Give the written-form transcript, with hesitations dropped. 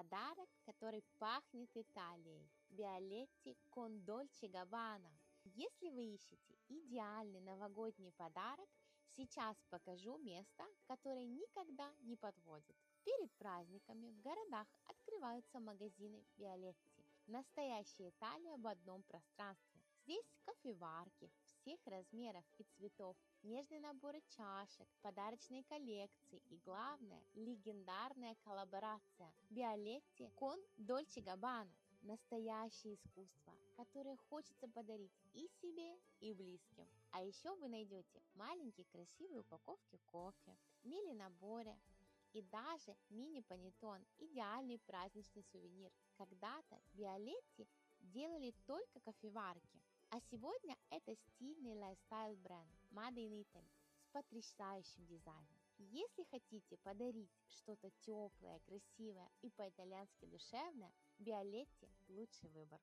подарок, который пахнет Италией. Биолетти con Dolce Gabbana. Если вы ищете идеальный новогодний подарок, сейчас покажу место, которое никогда не подводит. Перед праздниками в городах открываются магазины Биолетти. Настоящая Италия в одном пространстве. Здесь кофеварки всех размеров и цветов, нежные наборы чашек, подарочные коллекции и, главное, легендарная коллаборация Биолетти con Dolce Gabbana. Настоящее искусство, которое хочется подарить и себе, и близким. А еще вы найдете маленькие красивые упаковки кофе, мили-наборы и даже мини-панеттон – идеальный праздничный сувенир. Когда-то Биолетти делали только кофеварки, а сегодня это стильный лайфстайл бренд Made in Italy с потрясающим дизайном. Если хотите подарить что-то теплое, красивое и по-итальянски душевное, Биолетти – лучший выбор.